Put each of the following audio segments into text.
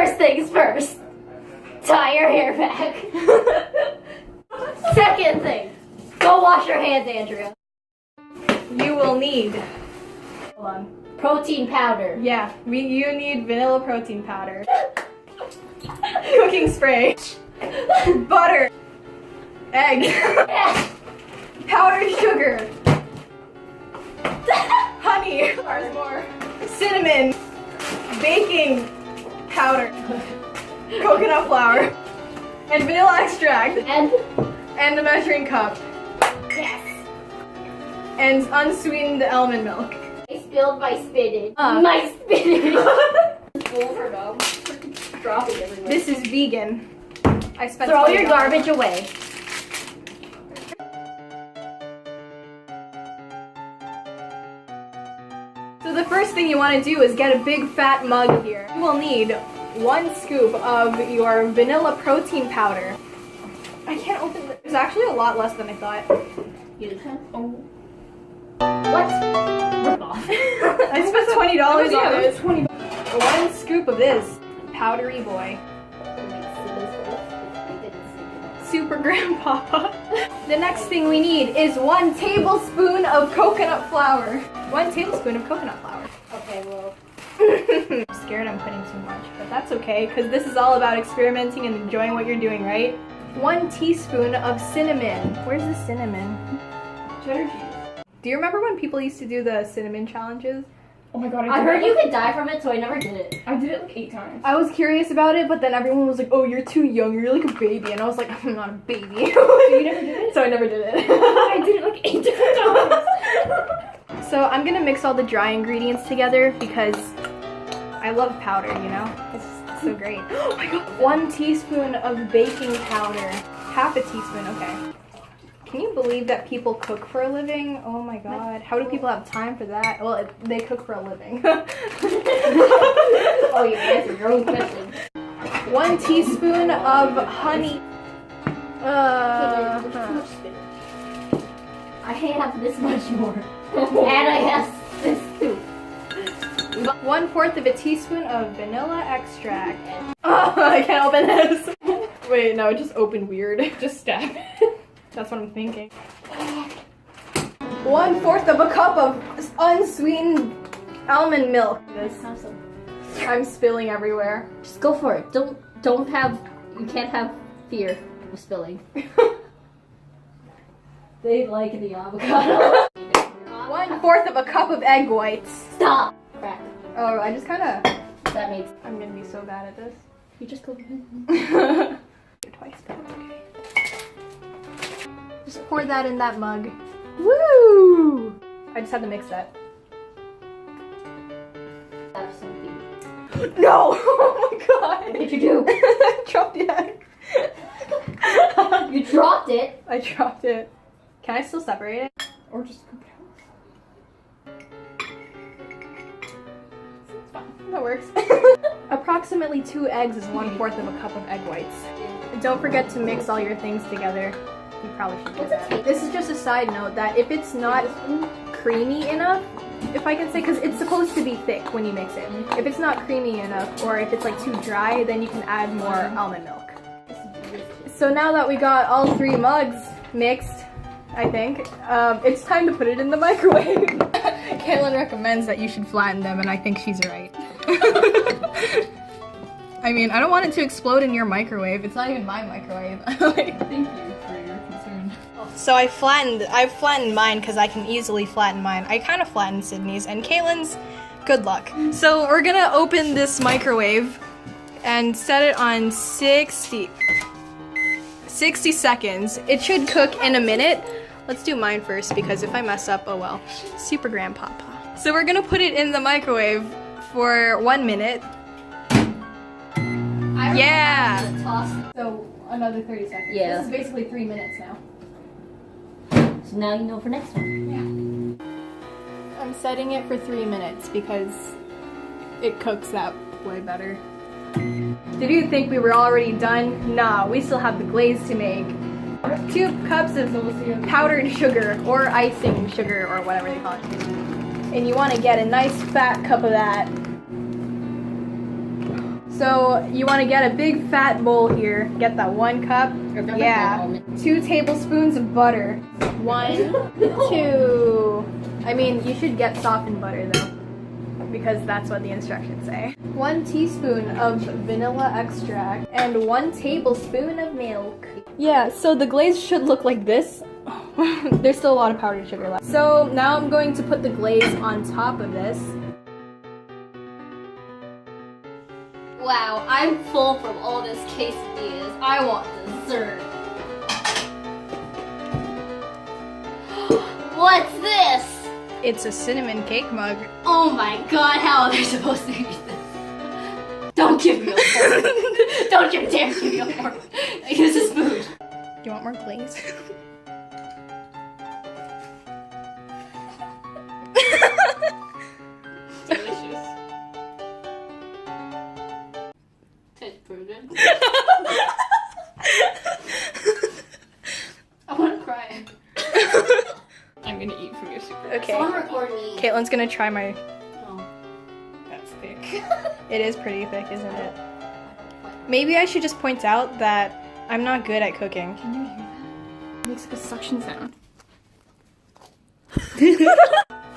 First things first. Tie your hair back. Second thing. Go wash your hands, Andrea. You will need... Hold on. Protein powder. Yeah, you need vanilla protein powder. Cooking spray. Butter. Egg. Powdered sugar. Honey. There's more. Cinnamon. Baking powder. Coconut flour. And vanilla extract. And a measuring cup. Yes. And unsweetened almond milk. I spilled my spinach. My spinach. Dropping everywhere. This is vegan. I spent Throw your $20. garbage away. So the first thing you want to do is get a big fat mug here. You will need 1 scoop of your vanilla protein powder. I can't open it. There's actually a lot less than I thought. What? Rip off. I spent $20 on this. 1 scoop of this powdery boy. Super Grandpapa. The next thing we need is 1 tablespoon of coconut flour. 1 tablespoon of coconut flour. Okay, well. I'm scared I'm putting too much, but that's okay, because this is all about experimenting and enjoying what you're doing, right? 1 teaspoon of cinnamon. Where's the cinnamon? Cheddar cheese. Do you remember when people used to do the cinnamon challenges? Oh my god, I heard you could die from it, so I never did it. I did it like 8 times. I was curious about it, but then everyone was like, oh, you're too young, you're like a baby. And I was like, I'm not a baby. So you never did it? So I never did it. I did it like 8 different times. So I'm gonna mix all the dry ingredients together because I love powder, you know? It's so great. Oh my god. 1 teaspoon of baking powder. Half a teaspoon, okay. Can you believe that people cook for a living? Oh my god. How do people have time for that? Well, they cook for a living. Oh, you answered your own question. 1 teaspoon of honey. I have this much more. And I have this too. 1/4 of a teaspoon of vanilla extract. Oh, I can't open this. Wait, no, it just opened weird. Just stab it. That's what I'm thinking. 1/4 of a cup of unsweetened almond milk. I'm spilling everywhere. Just go for it. You can't have fear of spilling. They like the avocado. 1/4 of a cup of egg whites. Stop. Crack. Oh, I just kind of... That means I'm gonna be so bad at this. you just go. Twice, but okay. Just pour that in that mug. Woo! I just had to mix that. Have something. No! Oh my god! What did you do? I dropped the egg. You dropped it. I dropped it. Can I still separate it? Or just cook it out. That works. Approximately 2 eggs is 1/4 of a cup of egg whites. Don't forget to mix all your things together. You probably should do that. This is just a side note that if it's not creamy enough, if I can say, because it's supposed to be thick when you mix it. If it's not creamy enough, or if it's like too dry, then you can add more almond milk. So now that we got all 3 mugs mixed, I think, it's time to put it in the microwave. Caitlin recommends that you should flatten them, and I think she's right. I mean, I don't want it to explode in your microwave. It's not even my microwave. Thank you for your concern. So I've flattened mine because I can easily flatten mine. I kind of flattened Sydney's, and Caitlin's, good luck. So we're gonna open this microwave and set it on 60 seconds. It should cook in a minute. Let's do mine first because if I mess up, oh well. Super Grandpapa. So we're gonna put it in the microwave for 1 minute. Yeah! So another 30 seconds. Yeah. This is basically 3 minutes now. So now you know for next one. Yeah. I'm setting it for 3 minutes because it cooks that way better. Did you think we were already done? Nah, we still have the glaze to make. 2 cups of powdered sugar or icing sugar or whatever they call it. And you want to get a nice fat cup of that. So you want to get a big fat bowl here. Get that 1 cup. Yeah. 2 tablespoons of butter. 1, 2. I mean, you should get softened butter though, because that's what the instructions say. 1 teaspoon of vanilla extract and 1 tablespoon of milk. Yeah, so the glaze should look like this. There's still a lot of powdered sugar left. So now I'm going to put the glaze on top of this. Wow, I'm full from all this quesadillas. I want dessert. What's this? It's a cinnamon cake mug. Oh my god, how are they supposed to eat this? Don't give me a fork. Don't you dare give me a fork. Use a spoon. Do you want more glaze? Delicious. Tastes pretty good. I want to cry. I'm gonna eat from your super. Okay. Someone record me. Caitlin's gonna try my... Oh. That's thick. It is pretty thick, isn't it? Maybe I should just point out that I'm not good at cooking. Can you hear that? It makes like a suction sound.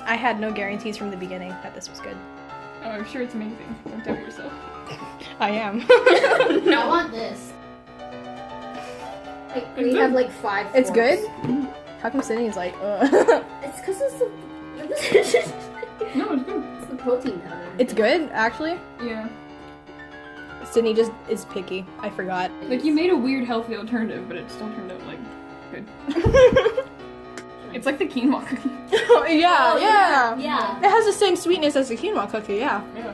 I had no guarantees from the beginning that this was good. Oh, I'm sure it's amazing. Don't doubt yourself. I am. I want this. Like, we have like 5 It's forks. good? How come Sydney's like, ugh? It's because it's the... No, it's good. It's the protein powder. It's good, actually. Yeah. Sydney just is picky. I forgot. Like, you made a weird healthy alternative, but it still turned out, like, good. It's like the quinoa cookie. Yeah. Yeah. It has the same sweetness as the quinoa cookie, yeah. Yeah.